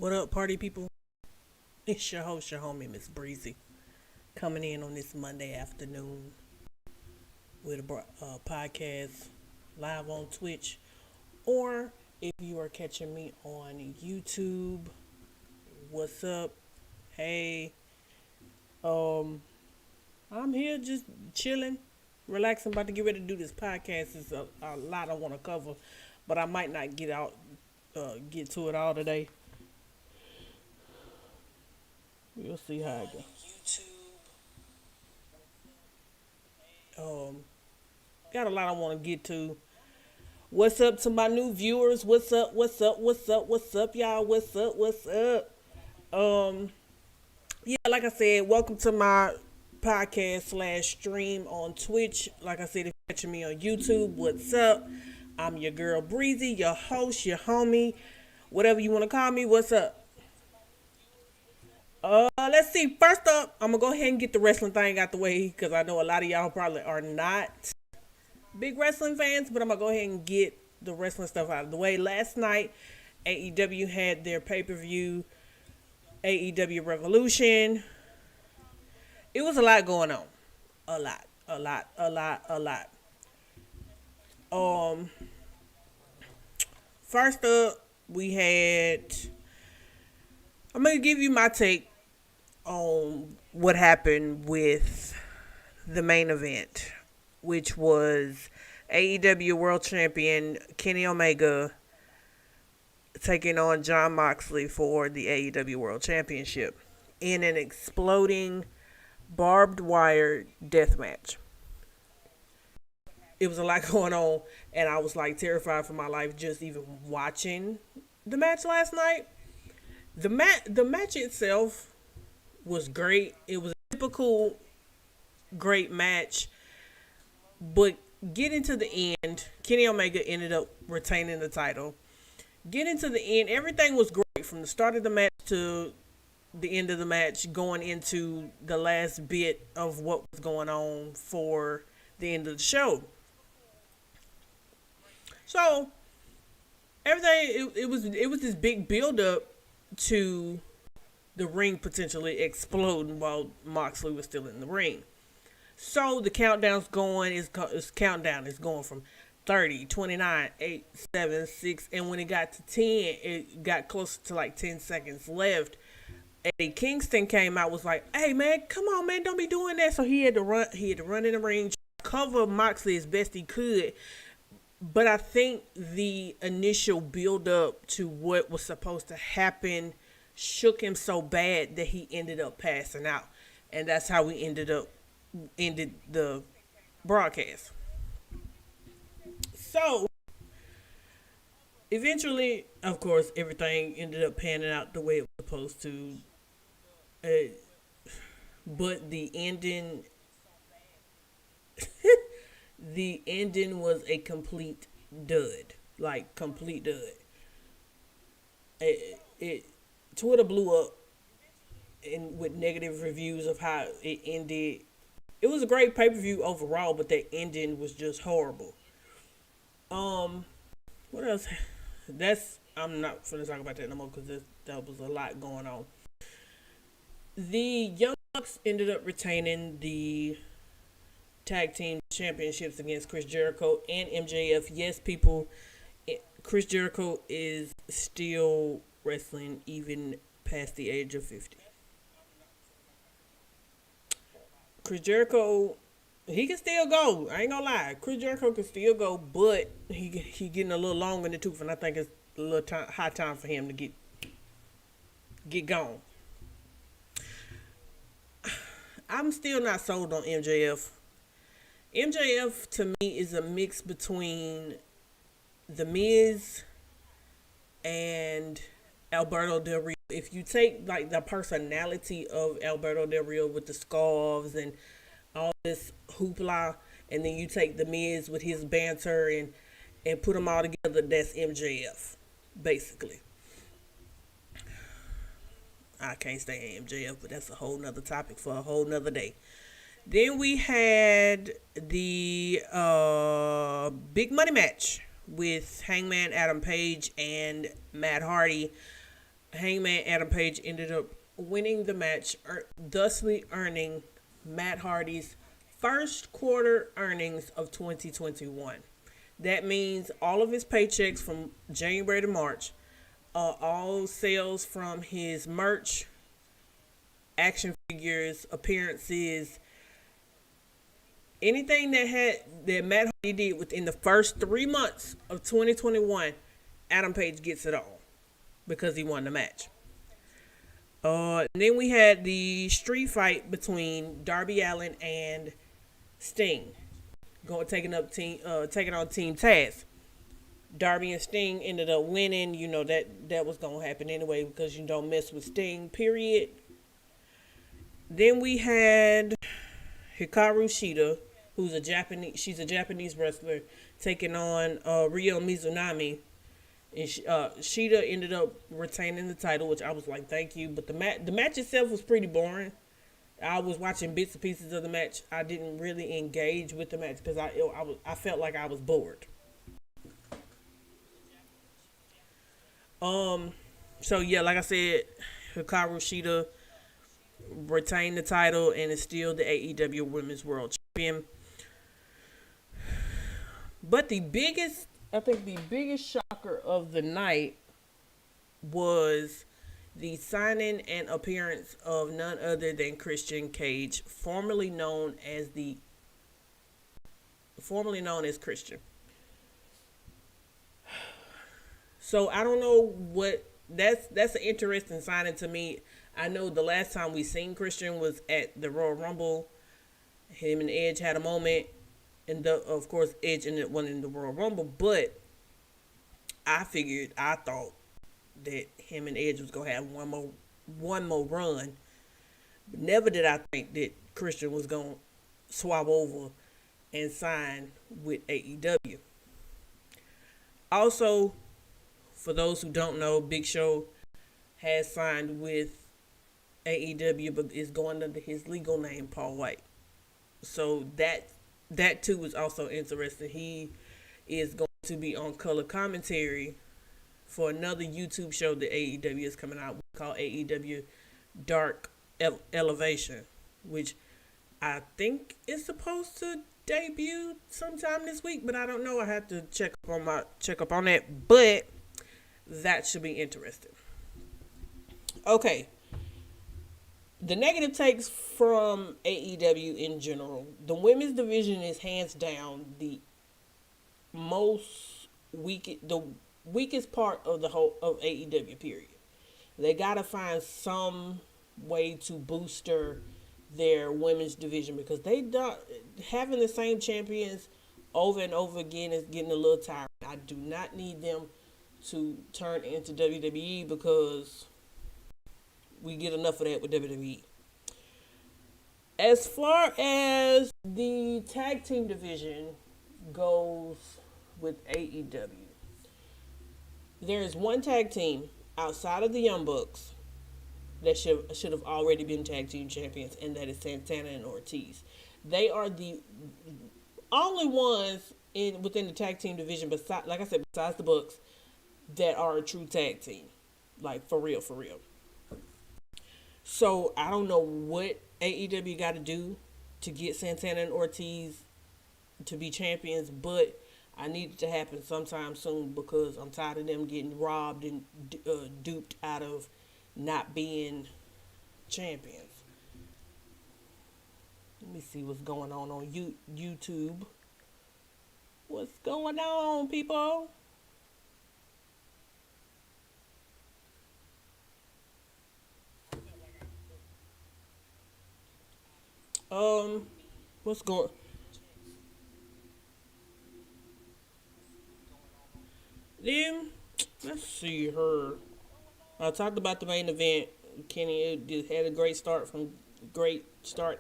What up, party people? It's your host, your homie, Miss Breezy, coming in on this Monday afternoon with a podcast live on Twitch, or if you are catching me on YouTube, what's up? Hey, um, I'm here just chilling, relaxing, about to get ready to do this podcast. It's a lot I want to cover, but I might not get to it all today. We'll see how it goes. Um, got a lot I want to get to. What's up to my new viewers? What's up? What's up? What's up? What's up, y'all? What's up? What's up? Um, yeah, like I said, welcome to my podcast slash stream on Twitch. Like I said, if you're catching me on YouTube, what's up? I'm your girl Breezy, your host, your homie, whatever you want to call me. What's up? Let's see. First up, I'm gonna go ahead and get the wrestling thing out the way because I know a lot of y'all probably are not big wrestling fans, but I'm gonna go ahead and get the wrestling stuff out of the way. Last night, AEW had their pay-per-view, AEW Revolution. It was a lot going on. A lot. Um, First up, we had. I'm gonna give you my take on what happened with the main event, which was AEW World Champion Kenny Omega taking on John Moxley for the AEW World Championship in an exploding barbed wire death match. It was a lot going on, and I was like terrified for my life just even watching the match last night. The match itself was great. It was a typical great match, but getting to the end, Kenny Omega ended up retaining the title. Getting to the end, everything was great from the start of the match to the end of the match, going into the last bit of what was going on for the end of the show. So everything it was this big build up to the ring potentially exploding while Moxley was still in the ring. So the countdown's going. It's countdown. It's going from 30, 29, 8, 7, 6, and when it got to 10, it got closer to like 10 seconds left. Eddie Kingston came out, was like, "Hey man, come on man, don't be doing that." So he had to run. He had to run in the ring, cover Moxley as best he could. But I think the initial build up to what was supposed to happen shook him so bad that he ended up passing out, and that's how we ended the broadcast. So eventually, of course, everything ended up panning out the way it was supposed to. Uh, but the ending was a complete dud, like complete dud. It Twitter blew up and with negative reviews of how it ended. It was a great pay per view overall, but that ending was just horrible. Um, what else? I'm not gonna talk about that no more because that was a lot going on. The Young Bucks ended up retaining the tag team championships against Chris Jericho and MJF. Yes, people, Chris Jericho is still wrestling even past the age of 50. Chris Jericho, he can still go. I ain't gonna lie. Chris Jericho can still go, but he getting a little long in the tooth, and I think it's a little high time for him to get gone. I'm still not sold on MJF. MJF to me is a mix between The Miz and Alberto Del Rio. If you take like the personality of Alberto Del Rio with the scarves and all this hoopla, and then you take The Miz with his banter and put them all together, that's MJF, basically. I can't stand MJF, but that's a whole nother topic for a whole nother day. Then we had the big money match with Hangman Adam Page and Matt Hardy. Hangman Adam Page ended up winning the match, thusly earning Matt Hardy's first quarter earnings of 2021. That means all of his paychecks from January to March, all sales from his merch, action figures, appearances, anything that Matt Hardy did within the first 3 months of 2021, Adam Page gets it all because he won the match. And then we had the street fight between Darby Allin and Sting, taking on Team Taz. Darby and Sting ended up winning. You know that was gonna happen anyway because you don't mess with Sting. Period. Then we had Hikaru Shida, she's a Japanese wrestler, taking on Ryo Mizunami. And Shida ended up retaining the title, which I was like, thank you. But the match itself was pretty boring. I was watching bits and pieces of the match. I didn't really engage with the match because I felt like I was bored. So yeah, like I said, Hikaru Shida retained the title and is still the AEW Women's World Champion. But the biggest shocker of the night was the signing and appearance of none other than Christian Cage, formerly known as Christian. So I don't know what that's an interesting signing to me. I know the last time we seen Christian was at the Royal Rumble. Him and Edge had a moment, and of course Edge ended up winning the Royal Rumble. But I thought that him and Edge was gonna have one more run. But never did I think that Christian was gonna swap over and sign with AEW. Also, for those who don't know, Big Show has signed with AEW, but is going under his legal name, Paul White. So that too is also interesting. He is going to be on color commentary for another YouTube show that AEW is coming out with called AEW Dark Elevation, which I think is supposed to debut sometime this week, but I don't know. I have to check up on that, but that should be interesting. Okay. The negative takes from AEW in general. The women's division is hands down the weakest part of the whole of AEW period. They gotta find some way to booster their women's division because they don't having the same champions over and over again is getting a little tiring. I do not need them to turn into WWE because we get enough of that with WWE. As far as the tag team division goes with AEW, there is one tag team outside of the Young Bucks that should have already been tag team champions, and that is Santana and Ortiz. They are the only ones within the tag team division, besides the Bucks, that are a true tag team, like for real. So I don't know what AEW got to do to get Santana and Ortiz to be champions, but I need it to happen sometime soon because I'm tired of them getting robbed and duped out of not being champions. Let me see what's going on YouTube. What's going on, people? What's going? Then let's see her. I talked about the main event. Kenny had a great start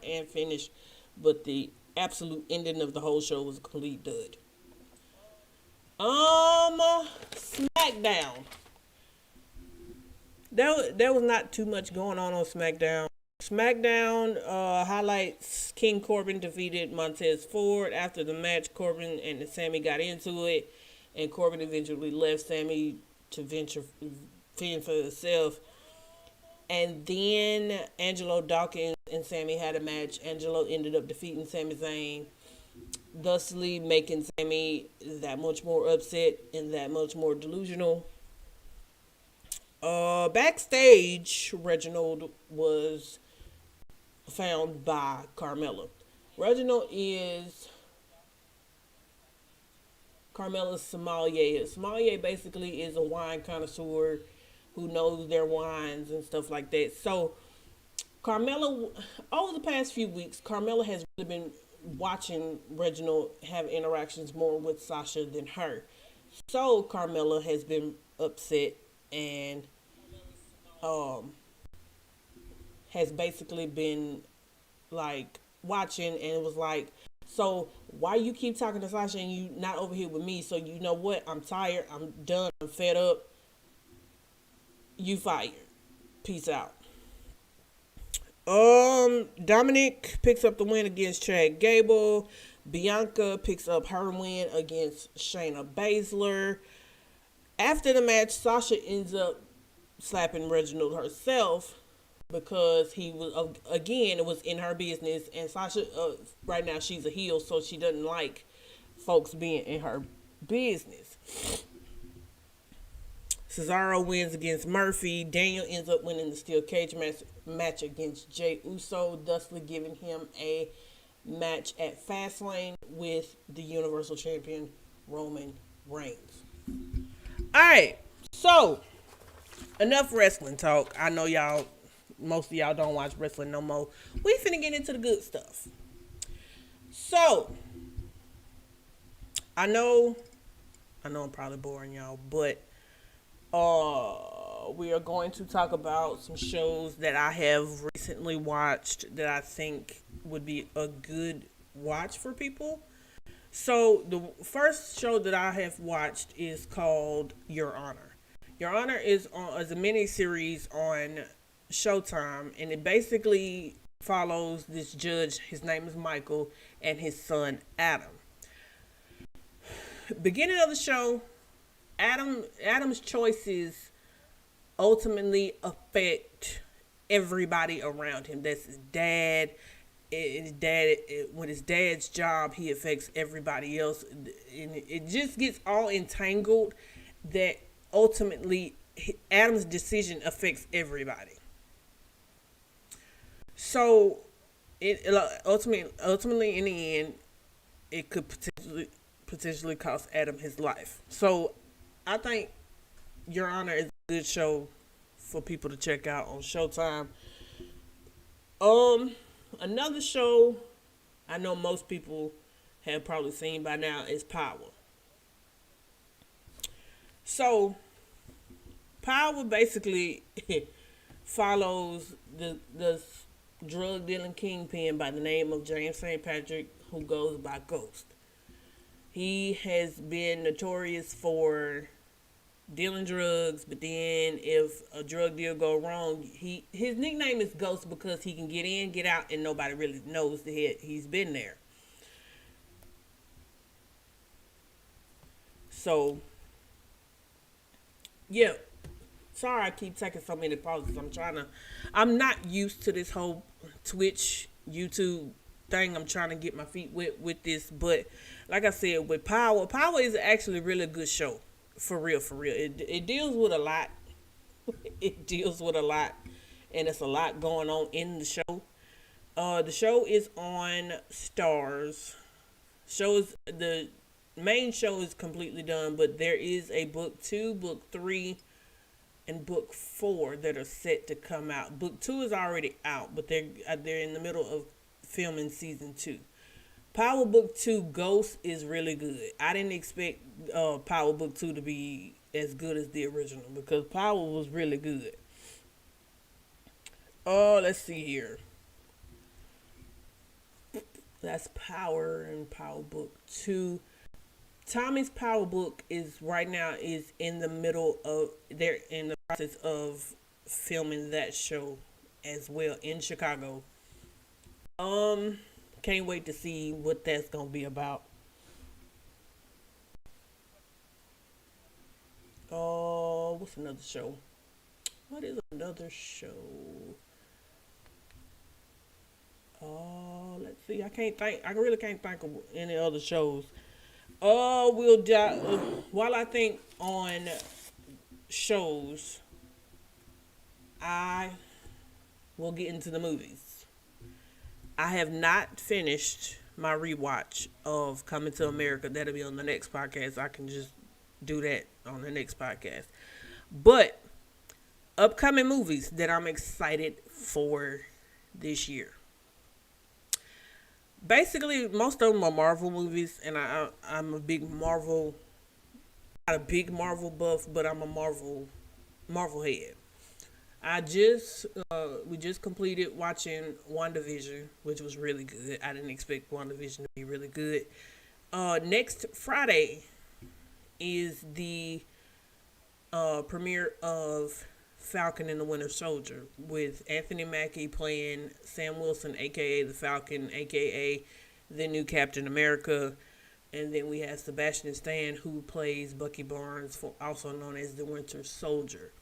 and finish, but the absolute ending of the whole show was a complete dud. SmackDown. There was not too much going on SmackDown. SmackDown highlights King Corbin defeated Montez Ford. After the match, Corbin and Sammy got into it, and Corbin eventually left Sammy to venture fend for itself. And then Angelo Dawkins and Sammy had a match. Angelo ended up defeating Sami Zayn, thusly making Sammy that much more upset and that much more delusional. Backstage, Reginald was found by Carmella. Reginald is Carmella's sommelier. Sommelier basically is a wine connoisseur who knows their wines and stuff like that. So Carmella, over the past few weeks, Carmella has really been watching Reginald have interactions more with Sasha than her. So Carmella has been upset and um, has basically been like watching and was like, so why you keep talking to Sasha and you not over here with me? So you know what? I'm tired. I'm done. I'm fed up. You fired. Peace out. Dominic picks up the win against Chad Gable. Bianca picks up her win against Shayna Baszler. After the match, Sasha ends up slapping Reginald herself because he was, again, it was in her business, and Sasha right now she's a heel, so she doesn't like folks being in her business. Cesaro wins against Murphy. Daniel ends up winning the steel cage match against Jey Uso, thusly giving him a match at Fastlane with the Universal Champion Roman Reigns. Alright, so enough wrestling talk. I know y'all, most of y'all don't watch wrestling no more. We finna get into the good stuff. So, I know I'm probably boring y'all, but we are going to talk about some shows that I have recently watched that I think would be a good watch for people. So the first show that I have watched is called Your Honor. Your Honor is a mini series on Showtime, and it basically follows this judge. His name is Michael, and his son Adam. Beginning of the show, Adam's choices ultimately affect everybody around him. That's his dad. With his dad's job, he affects everybody else, and it just gets all entangled that ultimately Adam's decision affects everybody. So it ultimately in the end, it could potentially cost Adam his life. So I think Your Honor is a good show for people to check out on Showtime. Another show I know most people have probably seen by now is Power. So Power basically follows the drug dealing kingpin by the name of James St. Patrick, who goes by Ghost. He has been notorious for dealing drugs, but then if a drug deal go wrong, his nickname is Ghost because he can get in, get out, and nobody really knows that he's been there. So, yeah. Sorry I keep taking so many pauses. I'm not used to this whole Twitch, YouTube thing. I'm trying to get my feet wet with this, but like I said, with Power is actually really a good show. For real, for real. It deals with a lot. It deals with a lot, and it's a lot going on in the show. The show is on Stars. The main show is completely done, but there is a book 2, book 3, and book 4 that are set to come out. Book 2 is already out, but they're in the middle of filming season 2. Power Book 2 Ghost is really good. I didn't expect Power Book 2 to be as good as the original because Power was really good. Let's see here. That's Power and Power Book 2. Tommy's Power Book is right now is in the middle of, they're in the process of filming that show as well in Chicago. Can't wait to see what that's gonna be about. What's another show? What is another show? Let's see. I can't think. I really can't think of any other shows. While I think on shows, I will get into the movies. I have not finished my rewatch of Coming to America. That'll be on the next podcast. I can just do that on the next podcast. But upcoming movies that I'm excited for this year. Basically, most of them are Marvel movies, and I'm a big Marvel, not a big Marvel buff, but I'm a Marvel head. We just completed watching WandaVision, which was really good. I didn't expect WandaVision to be really good. Next Friday is the premiere of Falcon and the Winter Soldier with Anthony Mackie playing Sam Wilson, aka the Falcon, aka the new Captain America. And then we have Sebastian Stan, who plays Bucky Barnes, also known as the Winter Soldier.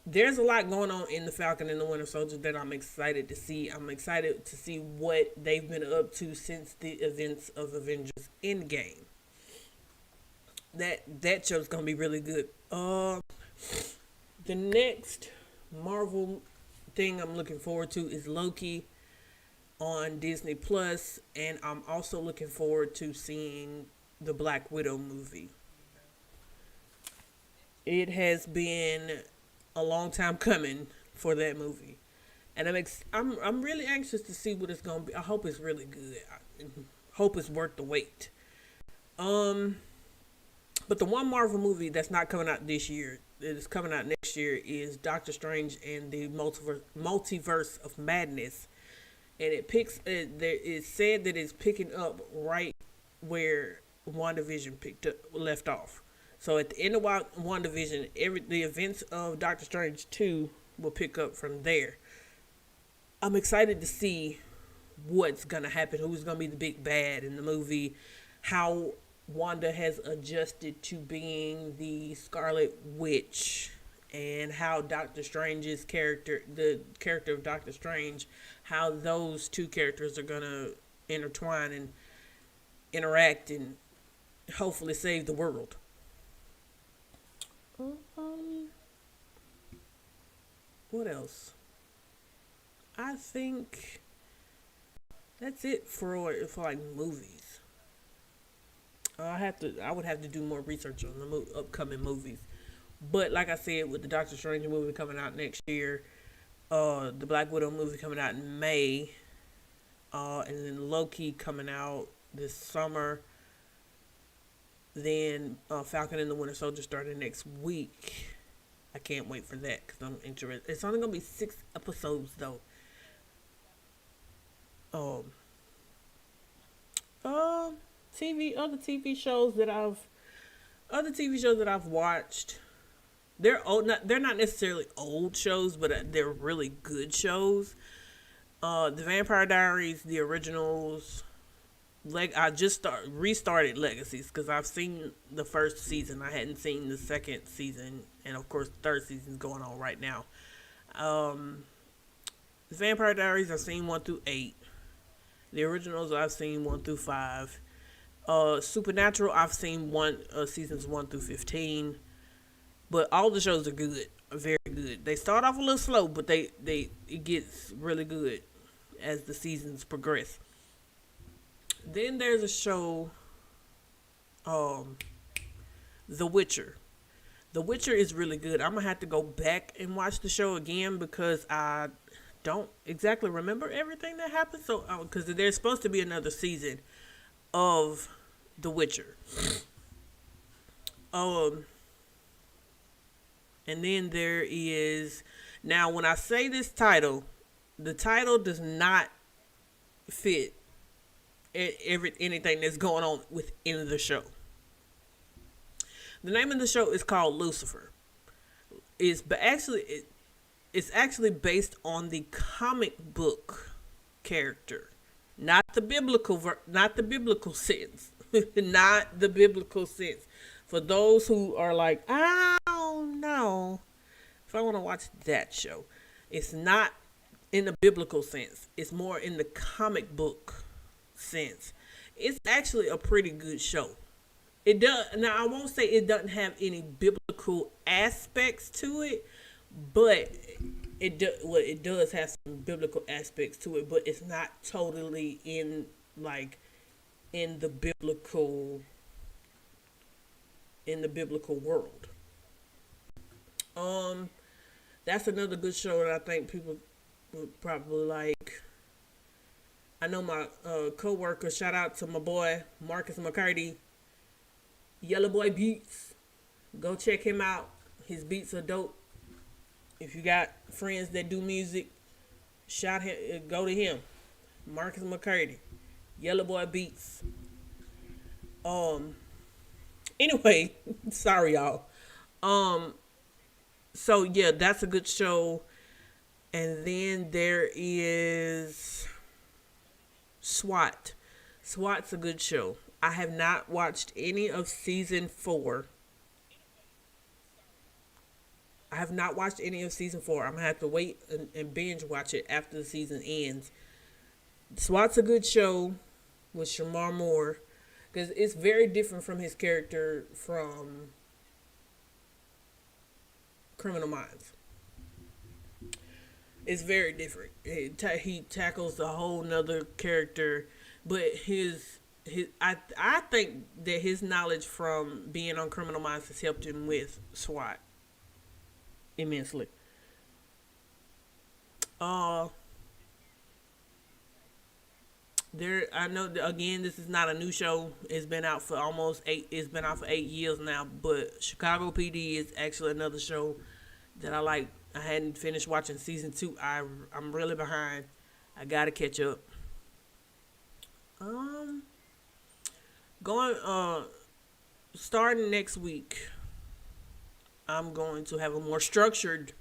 There's a lot going on in the Falcon and the Winter Soldier that I'm excited to see. I'm excited to see what they've been up to since the events of Avengers Endgame. That show's gonna be really good. The next Marvel thing I'm looking forward to is Loki on Disney Plus, and I'm also looking forward to seeing the Black Widow movie. It has been a long time coming for that movie, and I'm really anxious to see what it's gonna be. I hope it's really good. I hope it's worth the wait. But the one Marvel movie that's not coming out this year, that is coming out next year, is Doctor Strange and the Multiverse of Madness. And it's said that it's picking up right where WandaVision left off. So at the end of WandaVision, the events of Doctor Strange 2 will pick up from there. I'm excited to see what's going to happen, who's going to be the big bad in the movie, how Wanda has adjusted to being the Scarlet Witch, and how Doctor Strange's character, the character of Doctor Strange, how those two characters are going to intertwine and interact and hopefully save the world. What else? I think that's it for like movies. I would have to do more research on the upcoming movies. But like I said, with the Doctor Strange movie coming out next year, the Black Widow movie coming out in May, and then Loki coming out this summer, then Falcon and the Winter Soldier starting next week. I can't wait for that because I'm interested. It's only going to be 6 episodes though. Other TV shows that I've watched. They're old. They're not necessarily old shows, but they're really good shows. The Vampire Diaries, the originals. I just restarted Legacies because I've seen the first season. I hadn't seen the second season, and of course, the third season is going on right now. The Vampire Diaries, I've seen 1 through 8. The originals, I've seen 1 through 5. Supernatural, I've seen seasons 1 through 15. But all the shows are good, very good. They start off a little slow, but it gets really good as the seasons progress. Then there's a show, The Witcher. The Witcher is really good. I'm gonna have to go back and watch the show again because I don't exactly remember everything that happened. So, because there's supposed to be another season of The Witcher. And then there is, now when I say this title, the title does not fit anything that's going on within the show. The name of the show is called Lucifer. It's actually based on the comic book character, not the biblical sense, not the biblical sense. For those who are like, I don't know. if I want to watch that show. It's not in the biblical sense. It's more in the comic book sense. It's actually a pretty good show. It does. Now I won't say it doesn't have any biblical aspects to it, but it does have some biblical aspects to it, but it's not totally in like in the biblical world. Um, that's another good show that I think people would probably like. I know my coworker. Shout out to my boy Marcus McCarty, Yellow Boy Beats. Go check him out. His beats are dope. If you got friends that do music, shout him. Go to him, Marcus McCarty, Yellow Boy Beats. Um. Anyway, sorry y'all. Um. So yeah, that's a good show. And then there is SWAT. SWAT's a good show. I have not watched any of season 4. I have not watched any of season 4. I'm gonna have to wait and binge watch it after the season ends. SWAT's a good show with Shamar Moore because it's very different from his character from Criminal Minds. It's very different. He tackles a whole nother character, but I think that his knowledge from being on Criminal Minds has helped him with SWAT immensely. Uh, I know that, again, this is not a new show. It's been out for almost 8. It's been out for 8 years now. But Chicago PD is actually another show that I like. I hadn't finished watching season 2. I'm really behind. I gotta catch up. Um, going starting next week, I'm going to have a more structured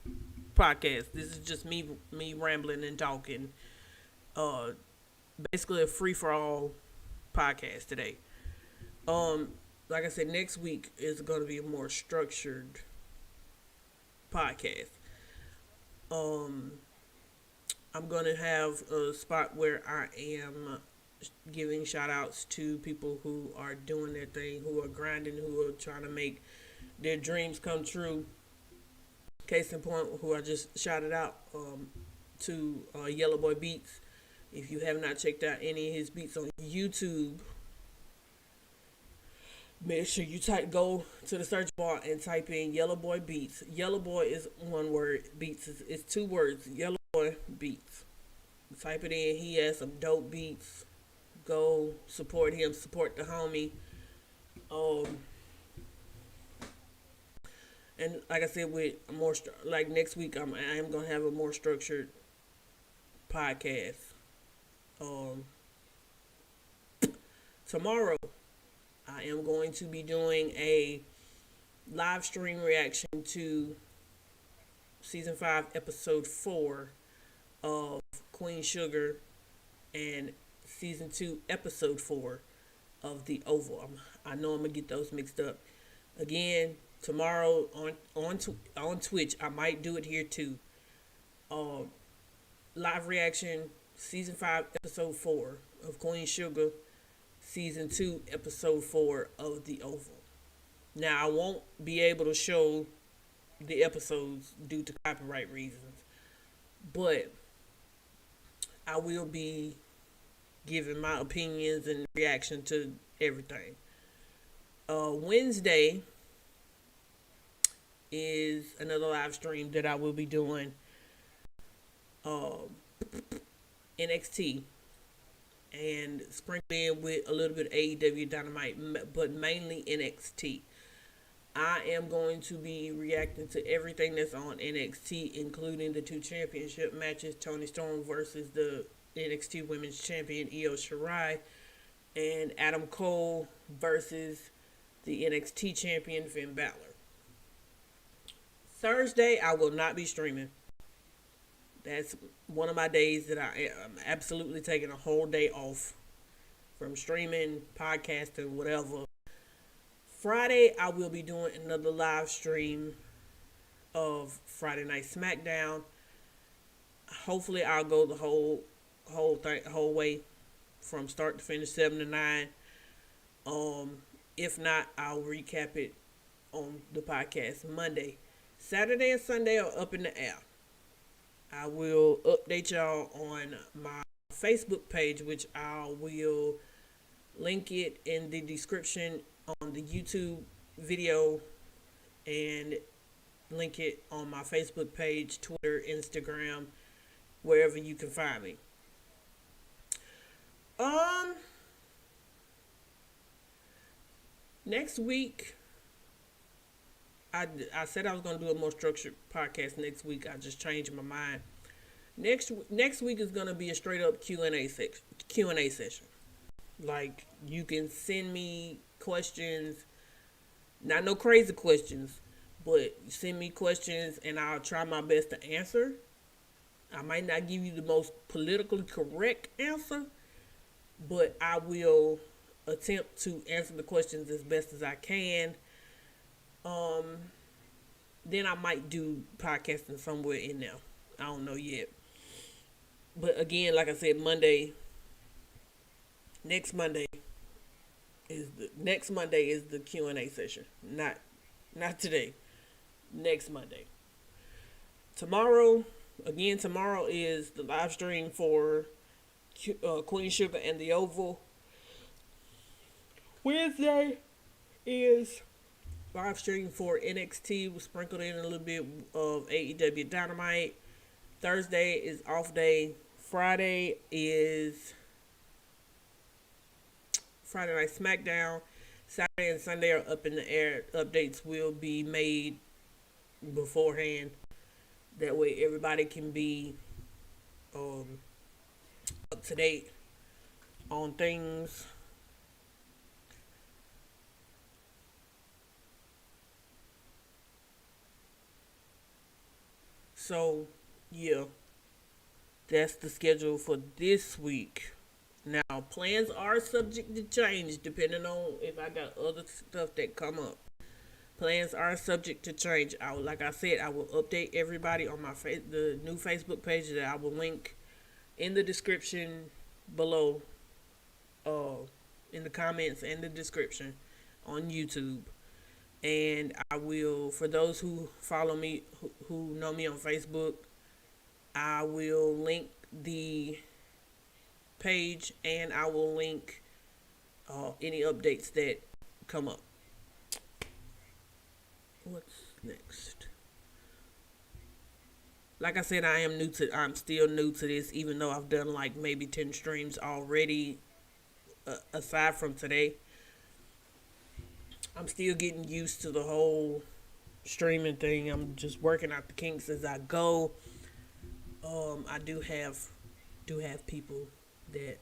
podcast. This is just me rambling and talking. Uh, Basically a free for all podcast today. Like I said, next week is going to be a more structured podcast. Um, I'm going to have a spot where I am giving shout outs to people who are doing their thing, who are grinding, who are trying to make their dreams come true. Case in point, who I just shouted out to Yellow Boy Beats. If you have not checked out any of his beats on YouTube, make sure you go to the search bar and type in Yellow Boy Beats. Yellow Boy is one word. Beats is 2 words. Yellow Boy Beats. Type it in. He has some dope beats. Go support him. Support the homie. And like I said, with more like next week, I am gonna have a more structured podcast. Tomorrow, I am going to be doing a live stream reaction to season 5, episode 4 of Queen Sugar and season 2, episode 4 of The Oval. I know I'm gonna get those mixed up. Again, tomorrow on Twitch, I might do it here too. Live reaction, season 5, episode 4 of Queen Sugar, season 2, episode 4 of The Oval. Now, I won't be able to show the episodes due to copyright reasons, but I will be giving my opinions and reaction to everything. Wednesday is another live stream that I will be doing. NXT and sprinkle in with a little bit of AEW Dynamite, but mainly NXT. I am going to be reacting to everything that's on NXT, including the 2 championship matches: Toni Storm versus the NXT Women's Champion Io Shirai, and Adam Cole versus the NXT Champion Finn Balor. Thursday, I will not be streaming. That's one of my days that I am absolutely taking a whole day off from streaming, podcasting, whatever. Friday, I will be doing another live stream of Friday Night SmackDown. Hopefully, I'll go the whole way from start to finish, 7 to 9. If not, I'll recap it on the podcast Monday. Saturday and Sunday are up in the air. I will update y'all on my Facebook page, which I will link it in the description on the YouTube video, and link it on my Facebook page, Twitter, Instagram, wherever you can find me. Next week, I said I was going to do a more structured podcast next week. I just changed my mind. Next week is going to be a straight up Q&A session. Like, you can send me questions, not no crazy questions, but send me questions and I'll try my best to answer. I might not give you the most politically correct answer, but I will attempt to answer the questions as best as I can. Then I might do podcasting somewhere in there. I don't know yet. But again, like I said, next Monday is the Q&A session. Not today. Next Monday. Tomorrow is the live stream for Queen Sugar and the Oval. Wednesday is live stream for NXT. We sprinkled in a little bit of AEW Dynamite. Thursday is off day. Friday is Friday Night SmackDown. Saturday and Sunday are up in the air. Updates will be made beforehand. That way everybody can be up to date on things. So, yeah, that's the schedule for this week. Now, plans are subject to change depending on if I got other stuff that come up. Plans are subject to change. Like I said, I will update everybody on the new Facebook page that I will link in the description below, in the comments and the description on YouTube. And I will, for those who follow me, who know me on Facebook, I will link the page and I will link any updates that come up. What's next? Like I said, I'm still new to this, even though I've done like maybe 10 streams already, aside from today. I'm still getting used to the whole streaming thing. I'm just working out the kinks as I go. I do have people that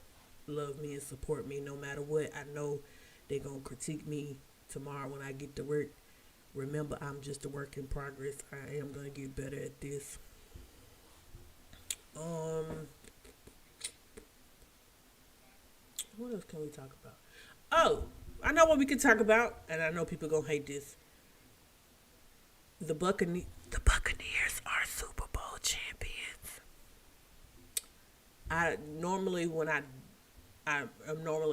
love me and support me no matter what. I know they're gonna critique me tomorrow when I get to work. Remember, I'm just a work in progress. I am gonna get better at this. What else can we talk about? Oh, I know what we can talk about, and I know people gonna hate this. The Buccaneers are Super Bowl champions. I'm normally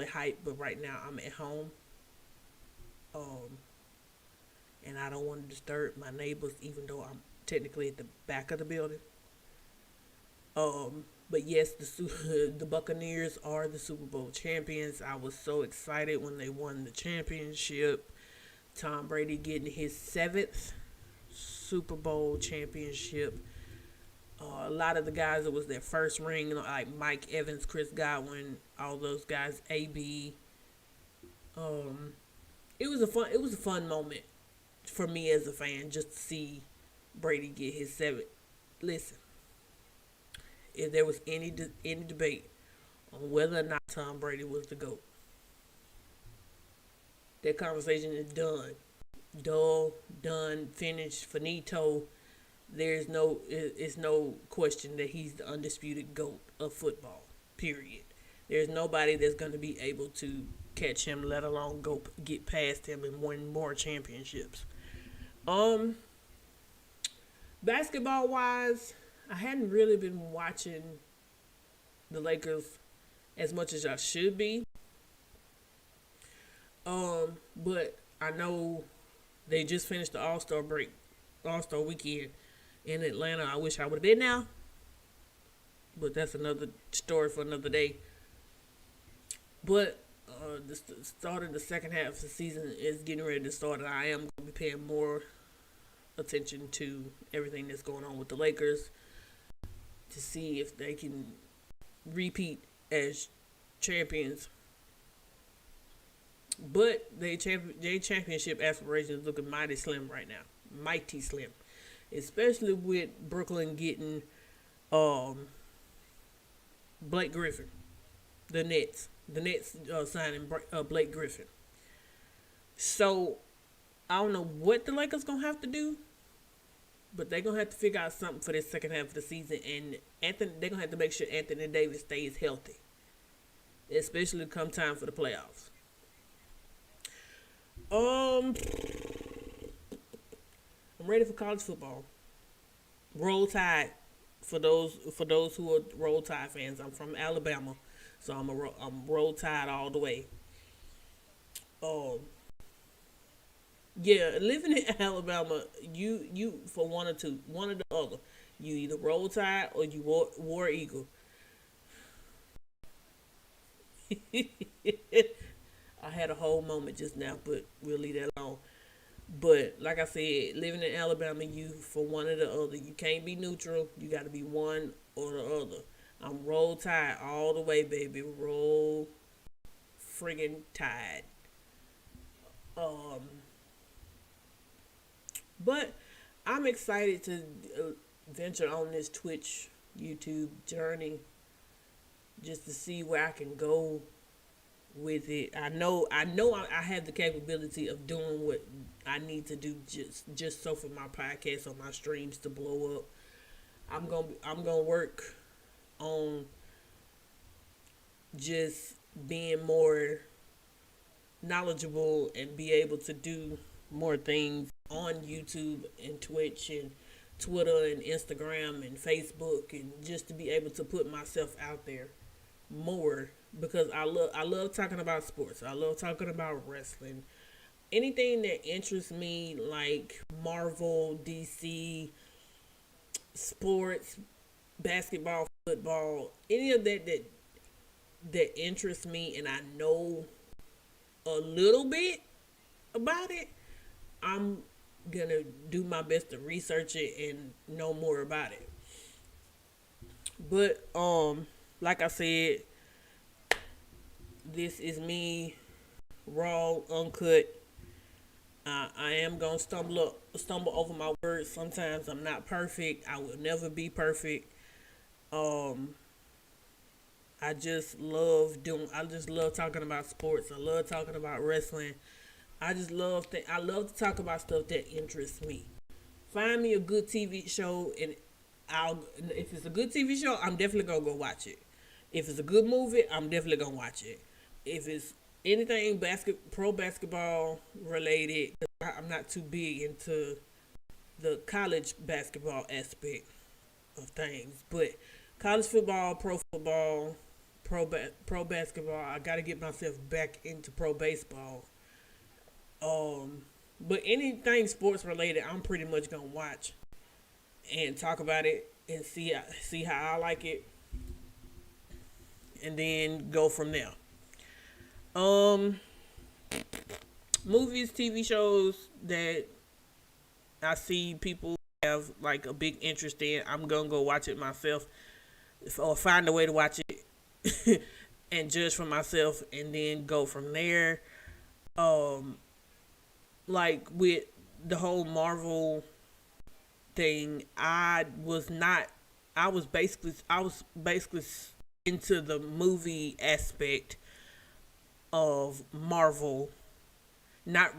hyped, but right now I'm at home. And I don't want to disturb my neighbors, even though I'm technically at the back of the building. But yes, the Buccaneers are the Super Bowl champions. I was so excited when they won the championship. Tom Brady getting his 7th Super Bowl championship. A lot of the guys, it was their first ring, like Mike Evans, Chris Godwin, all those guys, AB. It was a fun moment for me as a fan, just to see Brady get his 7th. Listen, if there was any debate on whether or not Tom Brady was the GOAT, that conversation is done. Done, finished, finito. It's no question that he's the undisputed GOAT of football, period. There's nobody that's going to be able to catch him, let alone get past him and win more championships. Basketball wise, I hadn't really been watching the Lakers as much as I should be. But I know they just finished the All Star weekend in Atlanta. I wish I would have been now, but that's another story for another day. But the start of the second half of the season is getting ready to start, and I am going to be paying more attention to everything that's going on with the Lakers to see if they can repeat as champions. But their championship aspirations looking mighty slim right now, mighty slim, especially with Brooklyn getting um, Blake Griffin, the Nets signing Blake Griffin. So I don't know what the Lakers gonna have to do, but they're gonna have to figure out something for this second half of the season, and they're gonna have to make sure Anthony Davis stays healthy, especially come time for the playoffs. Um, I'm ready for college football. Roll Tide. For those who are Roll Tide fans, I'm from Alabama, so I'm Roll Tide all the way. Um, yeah, living in Alabama, you for one or two, one or the other. You either Roll Tide or you War Eagle. I had a whole moment just now, but we'll leave that alone. But like I said, living in Alabama, you for one or the other. You can't be neutral. You got to be one or the other. I'm Roll Tide all the way, baby. Roll friggin' Tide. Um, but I'm excited to venture on this Twitch, YouTube journey just to see where I can go with it. I have the capability of doing what I need to do just so for my podcast or my streams to blow up. I'm gonna work on just being more knowledgeable and be able to do more things on YouTube and Twitch and Twitter and Instagram and Facebook, and just to be able to put myself out there more because I love talking about sports. I love talking about wrestling. Anything that interests me, like Marvel, DC, sports, basketball, football, any of that interests me, and I know a little bit about it, I'm gonna do my best to research it and know more about it. But like I said, this is me, raw, uncut. I am gonna stumble over my words. Sometimes I'm not perfect. I will never be perfect. Um, I just love talking about sports. I love talking about wrestling. I love to talk about stuff that interests me. Find me a good TV show, and if it's a good TV show, I'm definitely gonna go watch it. If it's a good movie, I'm definitely gonna watch it. If it's anything pro basketball related, I'm not too big into the college basketball aspect of things, but college football, pro basketball, I got to get myself back into pro baseball. But anything sports related, I'm pretty much gonna watch and talk about it and see how I like it, and then go from there. Um, Movies, TV shows that I see people have like a big interest in, I'm gonna go watch it myself or find a way to watch it and judge for myself, and then go from there. Um, like with the whole Marvel thing, I was basically into the movie aspect of Marvel, not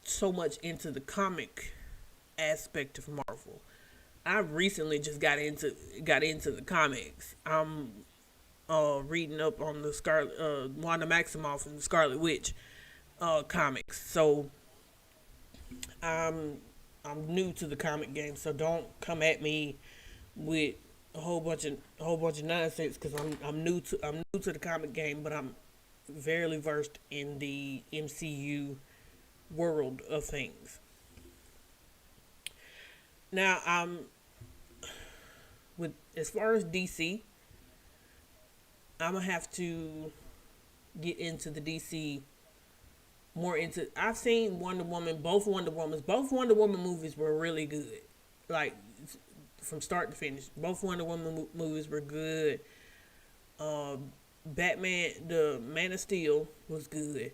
so much into the comic aspect of Marvel. I recently just got into the comics. I'm reading up on the Scarlet Wanda Maximoff and the Scarlet Witch comics. So I'm I'm new to the comic game, so don't come at me with a whole bunch of nonsense because I'm new to the comic game, but I'm very versed in the MCU world of things. Now, with as far as DC, I'm gonna have to get into the DC more into. I've seen Wonder Woman, both Wonder Woman movies were really good, like from start to finish. Both Wonder Woman movies were good. Batman, the Man of Steel was good.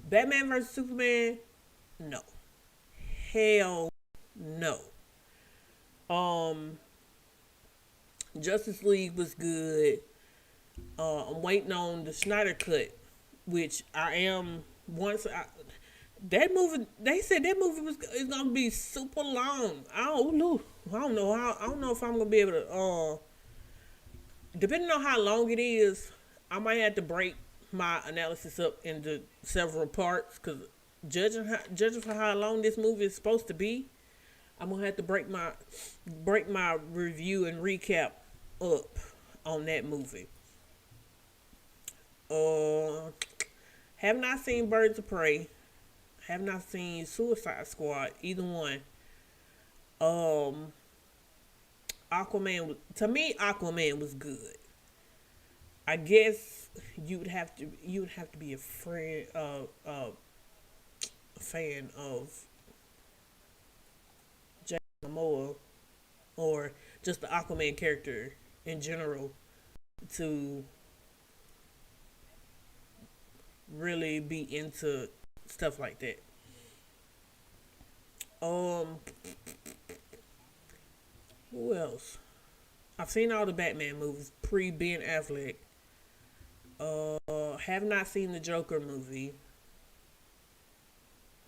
Batman versus Superman, no, hell no. Um, Justice League was good. I'm waiting on the Snyder cut, which I am once I that movie. They said that movie was is gonna be super long. I don't know. I don't know how. I don't know if I'm gonna be able to. Depending on how long it is, I might have to break my analysis up into several parts because judging for how long this movie is supposed to be, I'm gonna have to break my review and recap up on that movie. Uh, have not seen Birds of Prey. Have not seen Suicide Squad. Either one. Um, to me Aquaman was good. I guess you would have to be a fan of Jason Momoa or just the Aquaman character in general to really be into stuff like that. Um, who else? I've seen all the Batman movies pre Ben Affleck. Have not seen the Joker movie.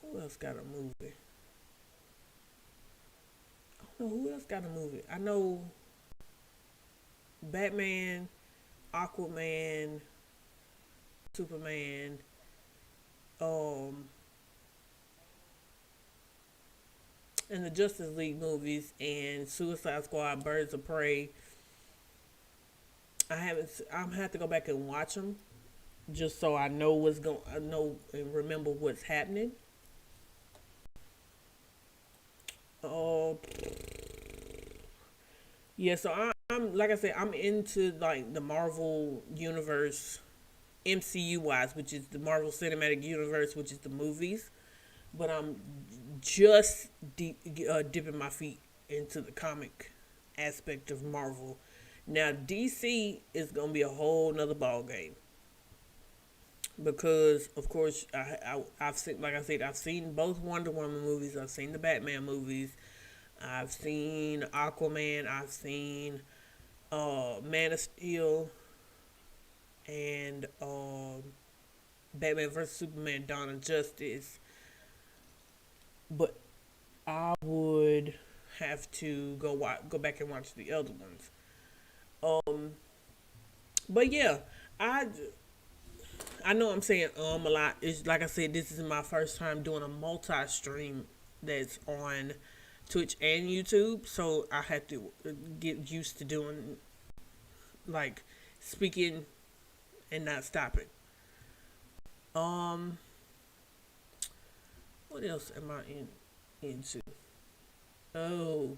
Who else got a movie? I don't know who else got a movie. I know Batman, Aquaman, Superman, um, and the Justice League movies and Suicide Squad, Birds of Prey. I haven't. I'm gonna have to go back and watch them just so I know what's going. I know and remember what's happening. Oh, yeah. So I'm like I said, I'm into like the Marvel universe, MCU wise, which is the Marvel Cinematic Universe, which is the movies. But I'm just dipping my feet into the comic aspect of Marvel. Now DC is gonna be a whole nother ball game because, of course, I've seen, like I said, I've seen both Wonder Woman movies. I've seen the Batman movies. I've seen Aquaman. I've seen Man of Steel and Batman vs Superman: Dawn of Justice. But I would have to go back and watch the other ones. Um, but yeah, I I know I'm saying a lot. It's like I said, this is my first time doing a multi-stream that's on Twitch and YouTube, so I had to get used to doing like speaking and not stopping. Um, what else am I into? Oh,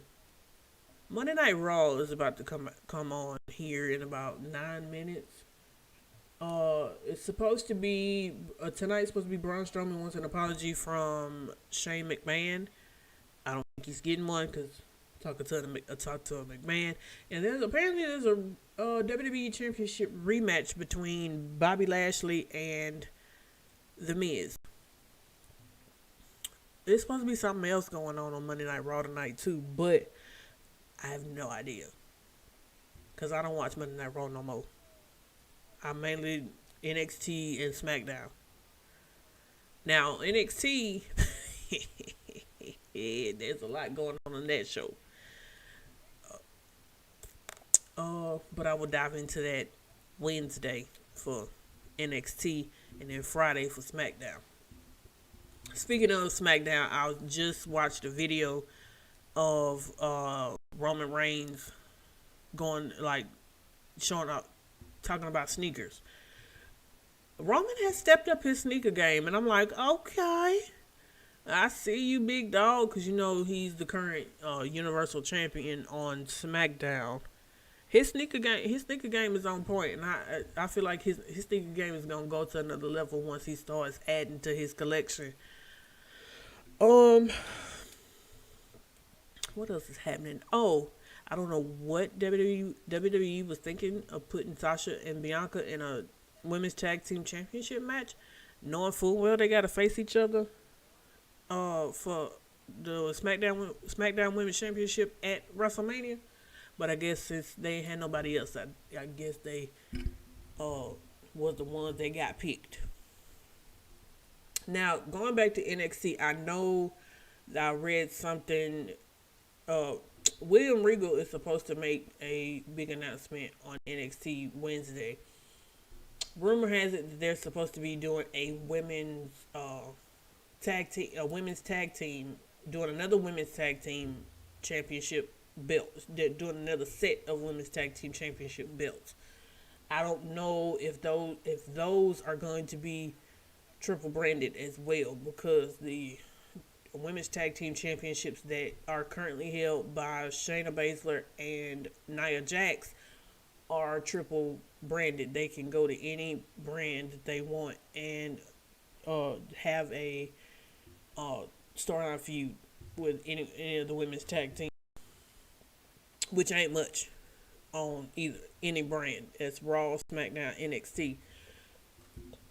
Monday Night Raw is about to come on here in about 9 minutes. It's supposed to be tonight's supposed to be Braun Strowman wants an apology from Shane McMahon. I don't think he's getting one because talk to a McMahon, and there's a WWE Championship rematch between Bobby Lashley and The Miz. There's supposed to be something else going on Monday Night Raw tonight too, but I have no idea because I don't watch Monday Night Raw no more. I'm mainly NXT and SmackDown. Now NXT, there's a lot going on that show. But I will dive into that Wednesday for NXT and then Friday for SmackDown. Speaking of SmackDown, I just watched a video of Roman Reigns going like showing up talking about sneakers. Roman has stepped up his sneaker game, and I'm like, okay, I see you, big dog, because you know he's the current Universal Champion on SmackDown. His sneaker game is on point, and I feel like his sneaker game is gonna go to another level once he starts adding to his collection. Um, what else is happening? Oh, I don't know what WWE was thinking of putting Sasha and Bianca in a women's tag team championship match, knowing full well they gotta face each other for the SmackDown Women's Championship at WrestleMania. But I guess since they ain't had nobody else, I guess they uh was the ones that got picked. Now going back to NXT, I know that I read something. Uh, William Regal is supposed to make a big announcement on NXT Wednesday. Rumor has it that they're supposed to be doing a women's tag team, doing another women's tag team championship belt. They're doing another set of women's tag team championship belts. I don't know if those are going to be triple branded as well, because the women's tag team championships that are currently held by Shayna Baszler and Nia Jax are triple branded. They can go to any brand that they want and have a storyline feud with any of the women's tag team, which ain't much on any brand. It's Raw, SmackDown, NXT.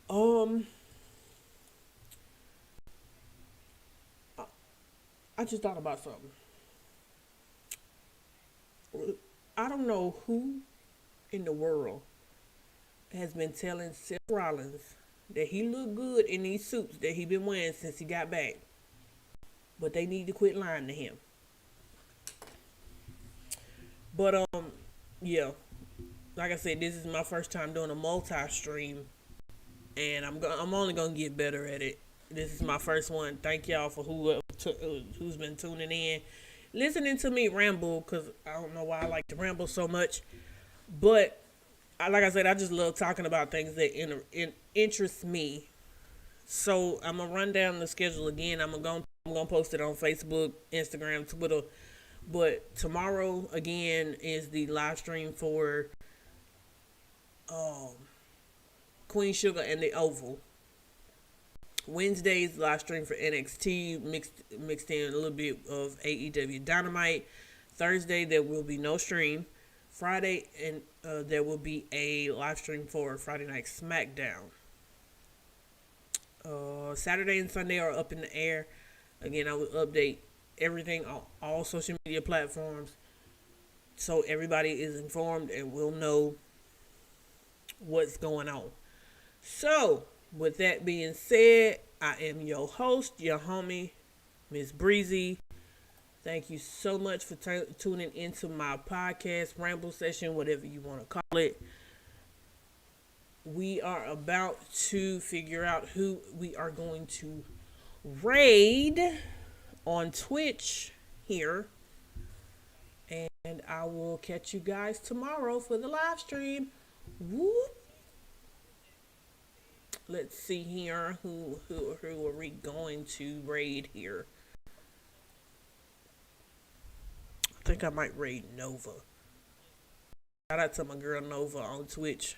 Um, I just thought about something. I don't know who in the world has been telling Seth Rollins that he looked good in these suits that he been wearing since he got back, but they need to quit lying to him. But yeah, like I said, this is my first time doing a multi-stream, and I'm only gonna get better at it. This is my first one. Thank y'all for who's been tuning in, listening to me ramble, because I don't know why I like to ramble so much, but like I said, I just love talking about things that interest me. So I'm gonna run down the schedule again. I'm gonna post it on Facebook, Instagram, Twitter. But tomorrow again is the live stream for um, Queen Sugar and the Oval. Wednesday's live stream for NXT, mixed in a little bit of AEW Dynamite. Thursday there will be no stream. Friday and there will be a live stream for Friday Night SmackDown. Saturday and Sunday are up in the air. Again, I will update everything on all social media platforms so everybody is informed and will know what's going on. So, with that being said, I am your host, your homie, Miss Breezy. Thank you so much for tuning into my podcast, ramble session, whatever you want to call it. We are about to figure out who we are going to raid on Twitch here. And I will catch you guys tomorrow for the live stream. Whoop. Let's see here. Who are we going to raid here? I think I might raid Nova. Shout out to my girl Nova on Twitch.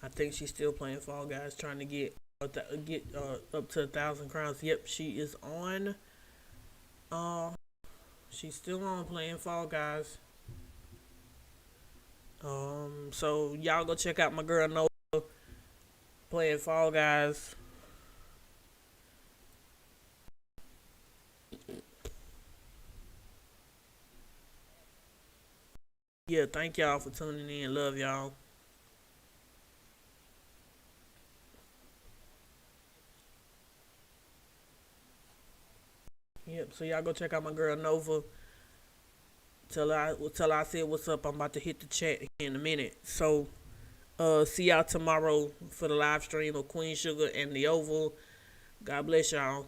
I think she's still playing Fall Guys, trying to get up to 1,000 crowns. Yep, she is on. She's still on playing Fall Guys. So y'all go check out my girl Nova playing Fall Guys. Yeah, thank y'all for tuning in. Love y'all. Yep, so y'all go check out my girl Nova. Till I said what's up. I'm about to hit the chat in a minute. So see y'all tomorrow for the live stream of Queen Sugar and the Oval. God bless y'all.